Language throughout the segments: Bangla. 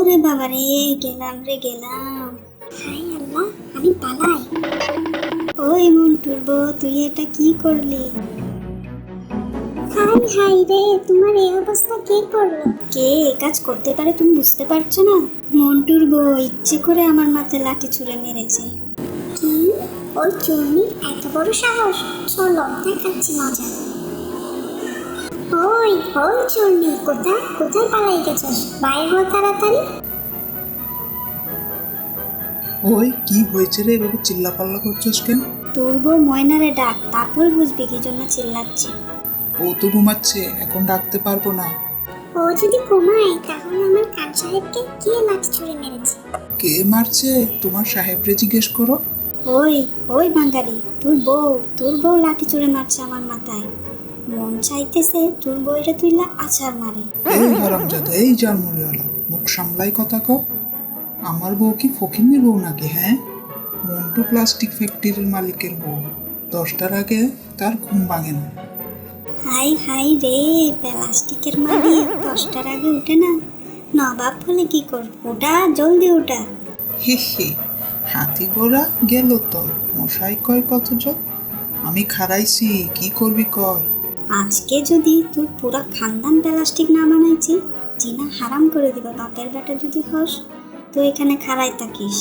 ওরে বাবা রে, গেলাম রে গেলাম। হাই আল্লাহ, আমি পালাই। ওই মন্টুর বউ, তুই এটা কি করলি? হাই হাই রে, তোমার এই অবস্থা কে করলো? কে এই কাজ করতে পারে তুমি বুঝতে পারছো না? মন্টুর বউ ইচ্ছে করে আমার মাথায় লাঠি ছুঁড়ে মেরেছে। কি? ওই চুন্নির এত বড় সাহস? চলো দেখাচ্ছি মজা। ওই ওই চুন্নি, কোথায় কোথায় পালাই গেছিস? বাইরে হও তাড়াতাড়ি। ওই কি হয়েছে রে, এভাবে চিল্লাপাল্লা করছিস কেন? তোর বউ ময়নারে ডাক, তারপর বুঝবি কি জন্য চিল্লাচ্ছে। ও তো ঘুমাচ্ছে, এখন ডাকতে পারবো না। ও যদি ঘুমায় তাহলে আমার কান সাহেবকে কে লাঠি ছুঁড়ে মেরেছে? কে মারছে? তোমার সাহেবরে জিজ্ঞেস করো। ওই ওই বাঙালি, তোর বউ লাঠি ছুঁড়ে মারছে আমার মাথায়। মন চাইতেছে তোর বউরে তুইলা আছাড় মারে। এই হারামজাদা, এই জার্মানিওয়ালা, মুখ সামলাই কথা কও। আমার বউ কি ফকিন্নির বউ নাকি? হ্যাঁ, মন্টু প্লাস্টিক ফ্যাক্টরির মালিকের বউ। 10টার আগে তার ঘুম ভাঙে না। হাই হাই রে, প্লাস্টিকের মালিক 10টার আগে উঠে না? নবাব বলে কি কর, ওটা জলদি ওটা। হে হে, হাতি ঘোড়া গেল তল, মশাই কয় কত জল। আমি খারাইছি, কি করবি কর। আজকে যদি তোর পুরা খানদান প্লাস্টিক না বানাইছি, জিনা হারাম করে দিবা। বাপের বেটা যদি হস তো এখানে খাড়াই থাকিস,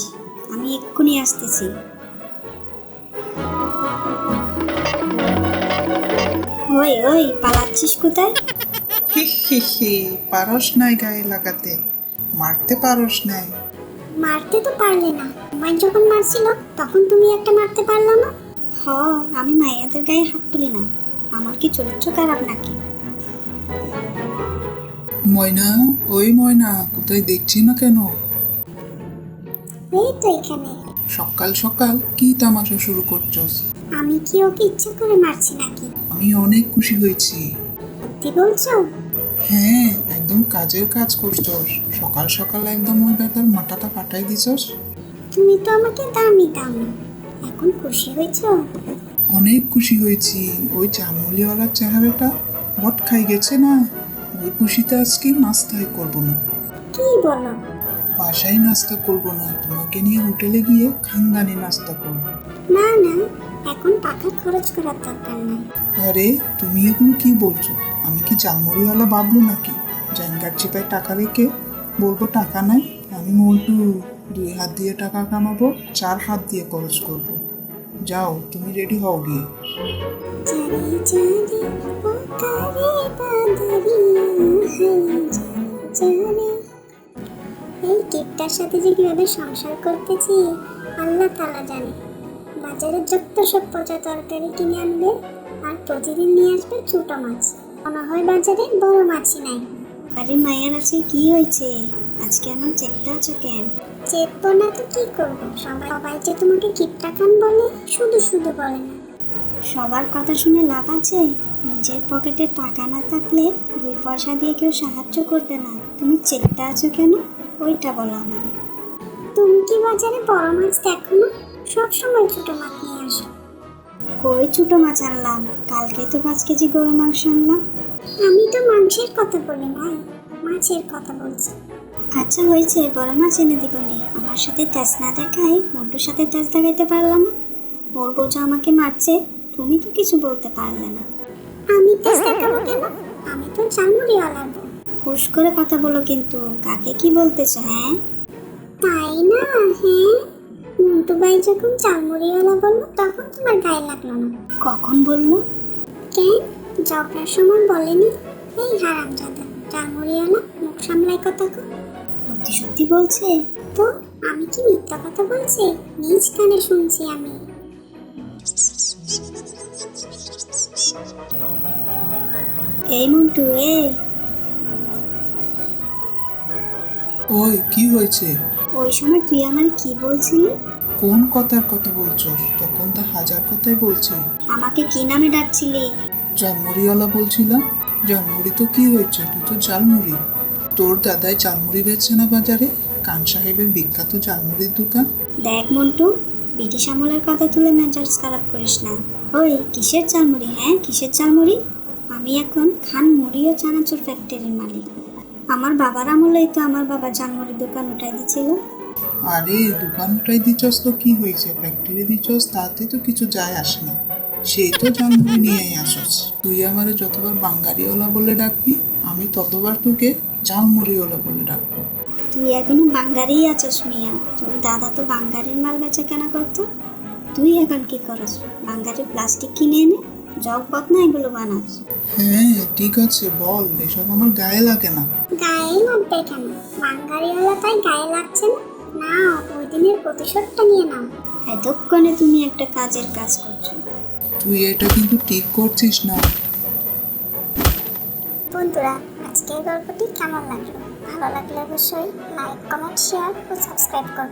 আমি এক্ষুনি আসতেছি। ওই ওই পালাচ্ছিস কোথায়? হে হে হে, পারস নাই গায়ে লাগাতে, মারতে পারস নাই। মারতে তো পারলে না, মাই যখন মারছিল তখন তুমি একটা মারতে পারলা না। হ, আমি মাইয়াদের গায়ে হাত তুলি না। আমার কি চরিত্র খারাপ নাকি? ময়না, ওই ময়না, কোথায় দেখছি না কেন? এই তো এখানে। সকাল সকাল কি তামাশা শুরু করছস? আমি কি ওকে ইচ্ছা করে মারছি নাকি? আমি অনেক খুশি হয়েছি। সত্যি বলছো? হ্যাঁ, একদম কাজের কাজ করছস। সকাল সকাল একদম ওই বেটার মাথাটা ফাটাই দিছস। তুমি তো আমাকে দামই দাও না, এখন খুশি হয়েছো? অনেক খুশি হয়েছি। ওই জামুলিওয়ালার চেহারাটা হট খাই গেছে না, ওই খুশিতে আজকে নাস্তাই করবো না। কি বলো? বাসায় নাস্তা করবো না, তোমাকে নিয়ে হোটেলে গিয়ে খানদানি নাস্তা করবো। না না, এখন টাকা খরচ করার দরকার নাই। আরে তুমি এগুলো কি বলছো? আমি কি জালমুড়িওয়ালা বাবলু নাকি? জাঙ্গার চিপায় টাকা রেখে বলবো টাকা নাই? আমি মন্টু, 2 হাত দিয়ে টাকা কামাবো, 4 হাত দিয়ে খরচ করবো। যাও, তুমি রেডি হও গিয়ে। চারি চারি ও তারে বাঁধারিয়া হাই চারে। এই কিপটার সাথে যে কিভাবে সংসার করতেছি আল্লাহ তাআলা জানে। বাজারে যত সব পচা তরকারি কিনে আনবে আর প্রতিদিন নিয়ে আসবে ছোট মাছ। মনে হয় বাজারে বড় মাছই নাই। বাড়ির মায়ের আছে, কি হয়েছে আজকে এমন চেকতে আছো কেন? চেকবো না তো কি করবো? সবাই যে তোমাকে কিপটা খান বলে, শুধু শুধু বলে না। সবার কথা শুনে লাভ আছে? নিজের পকেটে টাকা না থাকলে 2 পয়সা দিয়ে কেউ সাহায্য করবে না। তুমি চেকতে আছো কেন ওইটা বলো আমারে। তুমি কি বাজারে বড় মাছ দেখো না? সবসময় ছোট মাছ নিয়ে আসো। কই ছোট মাছ আনলাম? কালকে তো 5 কেজি গরু মাংস আনলাম। আমি তো মাংসের কথা বলি নাই, মাছের কথা বলছি। আচ্ছা হয়েছে, বড় মাছ এনে দিবনি। আমার সাথে তেজ না দেখাই মন্টুর সাথে তেজ দেখাইতে পারলাম না। ওর বোঝা আমাকে মারছে, তুমি তো কিছু বলতে পারলে না। আমি তেজ দেখাবো কেন? আমি তো জামুরিওয়ালা বউ। খুশ করে কথা বলো কিন্তু, কাকে কি বলতেছো? হ্যাঁ তাই না? হ্যাঁ, মন্টু ভাই যখন জামুরিওয়ালা বললো তখন তোমার গায়ে লাগলো না। কখন বললো? কেন, ঝগড়ার সময় বলেনি? এই হারামজাদা জামুরিওয়ালা, মুখ সামলাই কথা কও। সত্যি সত্যি বলছে তো? আমি কি মিথ্যা কথা বলছি? নিজ কানে শুনছি আমি। এই মন্টু, এই ওই কি হয়েছে? ওই সময় তুই আমার কি বলছিলি? কোন কথার কথা বলছস? তখন তো হাজার কথাই বলছি। আমাকে কি নামে ডাকছিলি? জালমুড়িওয়ালা বলছিলাম। জালমুড়ি তো কি হয়েছে, তুই তো জালমুড়ি। তোর দাদাই জালমুড়ি বেচছে না বাজারে? কান সাহেবের বিখ্যাত জালমুড়ির দোকান। দেখ মন্টু, ব্রিটিশ আমলের কথা তুলে মেজাজ খারাপ করিস না। ওই কিসের ঝালমুড়ি? হ্যাঁ কিসের ঝালমুড়ি? আমি এখন খান মুড়ি ও চানাচুর ফ্যাক্টরির মালিক। আমার বাবার আমলেই তো আমার বাবা জানমুড়ির দোকান উঠাই দিছিল। আরে দোকান উঠাই দিচ্ছস তো কি হয়েছে, ফ্যাক্টরি দিচ্ছস তাতে তো কিছু যায় আসে না, সেই তো জানমুড়ি নিয়েই আসস। তুই আমারে যতবার বাঙ্গারিওয়ালা বলে ডাকবি আমি ততবার তোকে ঝালমুড়িওয়ালা বলে ডাকবো। তুই এখনো বাঙ্গারেই আছিস মিয়া, তোর দাদা তো বাঙ্গারের মাল বেচা কেনা করতো, তুই এখন কি করস? বাঙ্গারের প্লাস্টিক কিনে এনে জগ বদনা এগুলো বানাস। হ্যাঁ ঠিক আছে বল, এসব আমার গায়ে লাগে না। গায়ে লাগবে কেন? বাঙ্গারিওয়ালা তাই গায়ে লাগছে না? নাও ওই দিনের প্রতিশোধটা নিয়ে নাও। এতক্ষণে তুমি একটা কাজের কাজ করছো। তুই এটা কিন্তু ঠিক করছিস না। বন্ধুরা, আজকের গল্পটি কেমন লাগলো? ভালো লাগলে অবশ্যই লাইক, কমেন্ট, শেয়ার ও সাবস্ক্রাইব করবেন।